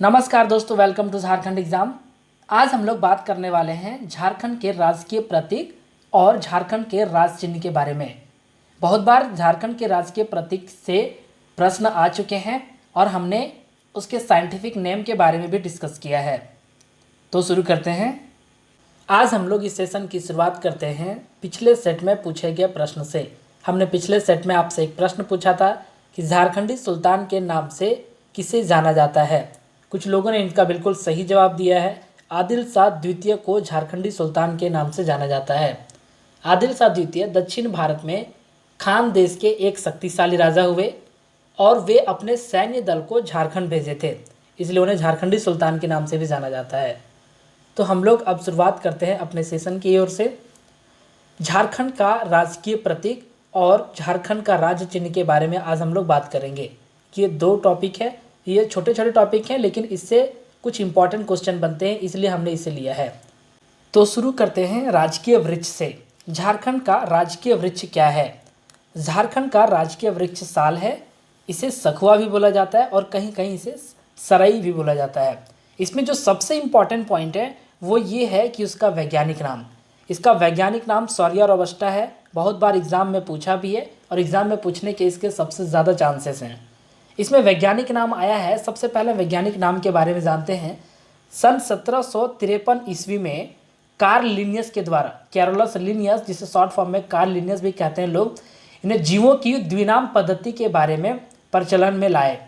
नमस्कार दोस्तों, welcome to Jharkhand exam. आज हम लोग बात करने वाले हैं झारखंड के राजकीय प्रतीक और झारखंड के राज चिन्ह के बारे में। बहुत बार झारखंड के राजकीय प्रतीक से प्रश्न आ चुके हैं और हमने उसके साइंटिफिक नेम के बारे में भी डिस्कस किया है। तो शुरू करते हैं। आज हम लोग इस सेशन की शुरुआत करते हैं पिछले सेट में पूछे गए प्रश्न से। हमने पिछले सेट में आपसे एक प्रश्न पूछा था कि झारखंडी सुल्तान के नाम से किसे जाना जाता है। कुछ लोगों ने इनका बिल्कुल सही जवाब दिया है। आदिल शाह द्वितीय को झारखंडी सुल्तान के नाम से जाना जाता है। आदिल शाह द्वितीय दक्षिण भारत में खान देश के एक शक्तिशाली राजा हुए और वे अपने सैन्य दल को झारखंड भेजे थे, इसलिए उन्हें झारखंडी सुल्तान के नाम से भी जाना जाता है। तो हम लोग अब शुरुआत करते हैं अपने सेशन की ओर से। झारखंड का राजकीय प्रतीक और झारखंड का राज्य चिन्ह के बारे में आज हम लोग बात करेंगे। ये दो टॉपिक है, ये छोटे छोटे टॉपिक हैं, लेकिन इससे कुछ इंपॉर्टेंट क्वेश्चन बनते हैं, इसलिए हमने इसे लिया है। तो शुरू करते हैं राजकीय वृक्ष से। झारखंड का राजकीय वृक्ष क्या है? झारखंड का राजकीय वृक्ष साल है। इसे सखुआ भी बोला जाता है और कहीं कहीं इसे सरई भी बोला जाता है। इसमें जो सबसे इम्पॉर्टेंट पॉइंट है वो ये है कि उसका वैज्ञानिक नाम, इसका वैज्ञानिक नाम सौर्या रोबस्टा है। बहुत बार एग्जाम में पूछा भी है और एग्जाम में पूछने के इसके सबसे ज़्यादा चांसेस हैं। इसमें वैज्ञानिक नाम आया है। सबसे पहले वैज्ञानिक नाम के बारे में जानते हैं। सन 1753 ईस्वी में कार्ल लिनियस के द्वारा, कैरोलस लिनियस जिसे शॉर्ट फॉर्म में कार्ल लिनियस भी कहते हैं लोग, इन्हें जीवों की द्विनाम पद्धति के बारे में प्रचलन में लाए।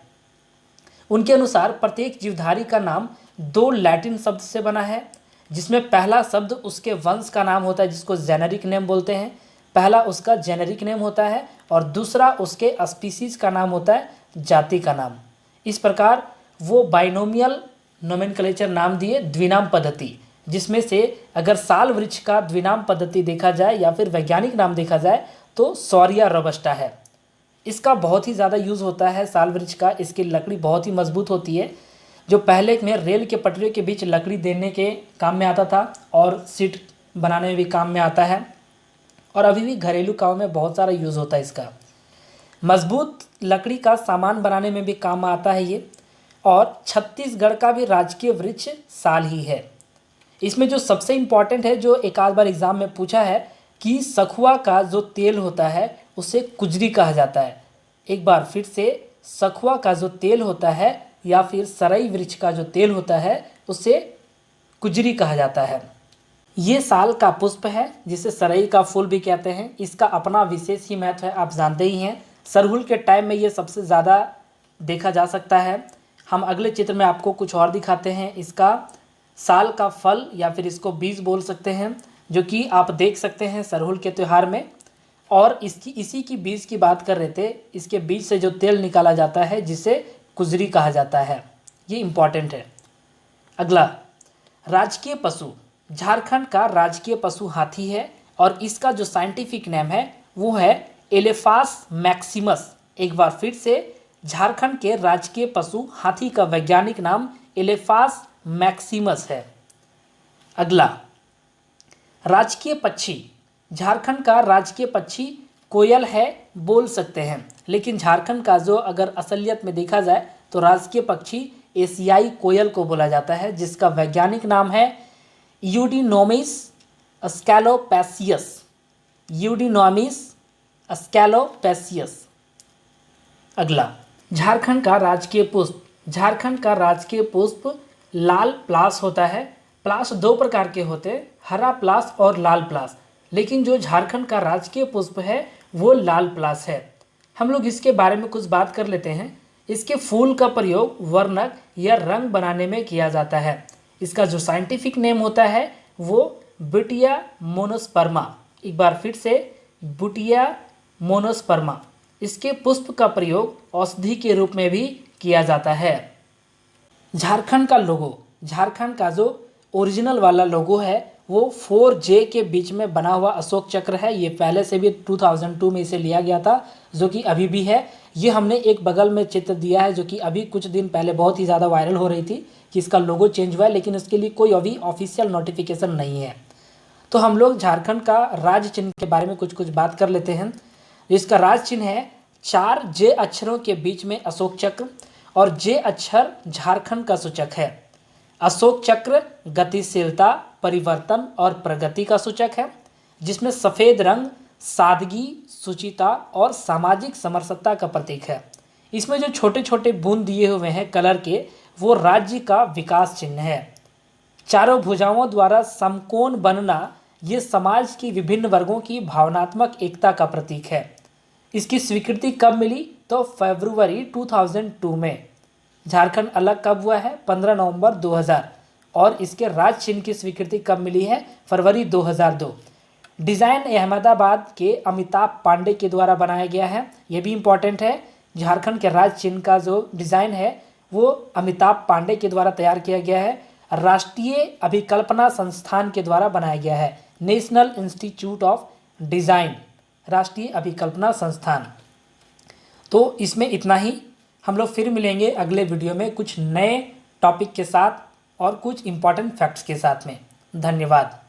उनके अनुसार प्रत्येक जीवधारी का नाम दो लैटिन शब्द से बना है, जिसमें पहला शब्द उसके वंश का नाम होता है जिसको जेनेरिक नेम बोलते हैं। पहला उसका जेनेरिक नेम होता है और दूसरा उसके स्पीसीज का नाम होता है, जाति का नाम। इस प्रकार वो बाइनोमियल नोमेनक्लेचर नाम दिए द्विनाम पद्धति, जिसमें से अगर साल वृक्ष का द्विनाम पद्धति देखा जाए या फिर वैज्ञानिक नाम देखा जाए तो सौर्या रोबस्टा है। इसका बहुत ही ज़्यादा यूज़ होता है साल वृक्ष का। इसकी लकड़ी बहुत ही मजबूत होती है, जो पहले में रेल के पटरियों के बीच लकड़ी देने के काम में आता था और सीट बनाने में भी काम में आता है, और अभी भी घरेलू काम में बहुत सारा यूज़ होता है इसका। मजबूत लकड़ी का सामान बनाने में भी काम आता है ये। और छत्तीसगढ़ का भी राजकीय वृक्ष साल ही है। इसमें जो सबसे इम्पॉर्टेंट है, जो एक आध बार एग्जाम में पूछा है, कि सखुआ का जो तेल होता है उसे कुजरी कहा जाता है। एक बार फिर से, सखुआ का जो तेल होता है या फिर सरई वृक्ष का जो तेल होता है उसे कुजरी कहा जाता है। ये साल का पुष्प है जिसे सरई का फूल भी कहते हैं। इसका अपना विशेष ही महत्व है, आप जानते ही हैं। सरहुल के टाइम में ये सबसे ज़्यादा देखा जा सकता है। हम अगले चित्र में आपको कुछ और दिखाते हैं। इसका साल का फल या फिर इसको बीज बोल सकते हैं, जो कि आप देख सकते हैं सरहुल के त्यौहार में। और इसी की बीज की बात कर रहे थे। इसके बीज से जो तेल निकाला जाता है जिसे कुजरी कहा जाता है। ये इम्पॉर्टेंट है। अगला, राजकीय पशु। झारखंड का राजकीय पशु हाथी है और इसका जो साइंटिफिक नेम है वो है एलेफास मैक्सिमस। एक बार फिर से, झारखंड के राजकीय पशु हाथी का वैज्ञानिक नाम एलेफास मैक्सिमस है। अगला, राजकीय पक्षी। झारखंड का राजकीय पक्षी कोयल है, बोल सकते हैं, लेकिन झारखंड का जो अगर असलियत में देखा जाए तो राजकीय पक्षी एशियाई कोयल को बोला जाता है, जिसका वैज्ञानिक नाम है यूडिनोमिस स्कैलोपेसियस। यूडिनोमिस स्कैलोपेसियस। अगला, झारखंड का राजकीय पुष्प। झारखंड का राजकीय पुष्प लाल प्लास होता है। प्लास दो प्रकार के होते हैं, हरा प्लास और लाल प्लास, लेकिन जो झारखंड का राजकीय पुष्प है वो लाल प्लास है। हम लोग इसके बारे में कुछ बात कर लेते हैं। इसके फूल का प्रयोग वर्णक या रंग बनाने में किया जाता है। इसका जो साइंटिफिक नेम होता है वो बुटिया मोनोस्पर्मा। एक बार फिर से, बुटिया मोनोस्पर्मा। इसके पुष्प का प्रयोग औषधि के रूप में भी किया जाता है। झारखंड का लोगो, झारखंड का जो ओरिजिनल वाला लोगो है वो 4J के बीच में बना हुआ अशोक चक्र है। ये पहले से भी 2002 में इसे लिया गया था, जो कि अभी भी है। ये हमने एक बगल में चित्र दिया है जो कि अभी कुछ दिन पहले बहुत ही ज़्यादा वायरल हो रही थी कि इसका लोगो चेंज हुआ है, लेकिन उसके लिए कोई अभी ऑफिशियल नोटिफिकेशन नहीं है। तो हम लोग झारखंड का राज चिन्ह के बारे में कुछ बात कर लेते हैं। इसका राज चिन्ह है 4J अक्षरों के बीच में अशोक चक्र और जे अक्षर झारखंड का सूचक है। अशोक चक्र गतिशीलता, परिवर्तन और प्रगति का सूचक है, जिसमें सफ़ेद रंग सादगी, शुचिता और सामाजिक समरसता का प्रतीक है। इसमें जो छोटे छोटे बूंद दिए हुए हैं कलर के, वो राज्य का विकास चिन्ह है। चारों भुजाओं द्वारा समकोण बनना ये समाज की विभिन्न वर्गों की भावनात्मक एकता का प्रतीक है। इसकी स्वीकृति कब मिली? तो फरवरी 2002 में। झारखंड अलग कब हुआ है? 15 नवंबर 2000। और इसके राज्य चिन्ह की स्वीकृति कब मिली है? फरवरी 2002। डिज़ाइन अहमदाबाद के अमिताभ पांडे के द्वारा बनाया गया है। ये भी इम्पॉर्टेंट है। झारखंड के राज्य चिन्ह का जो डिज़ाइन है वो अमिताभ पांडे के द्वारा तैयार किया गया है। राष्ट्रीय अभिकल्पना संस्थान के द्वारा बनाया गया है। नेशनल इंस्टीट्यूट ऑफ डिज़ाइन, राष्ट्रीय अभिकल्पना संस्थान। तो इसमें इतना ही। हम लोग फिर मिलेंगे अगले वीडियो में कुछ नए टॉपिक के साथ और कुछ इम्पॉर्टेंट फैक्ट्स के साथ में। धन्यवाद।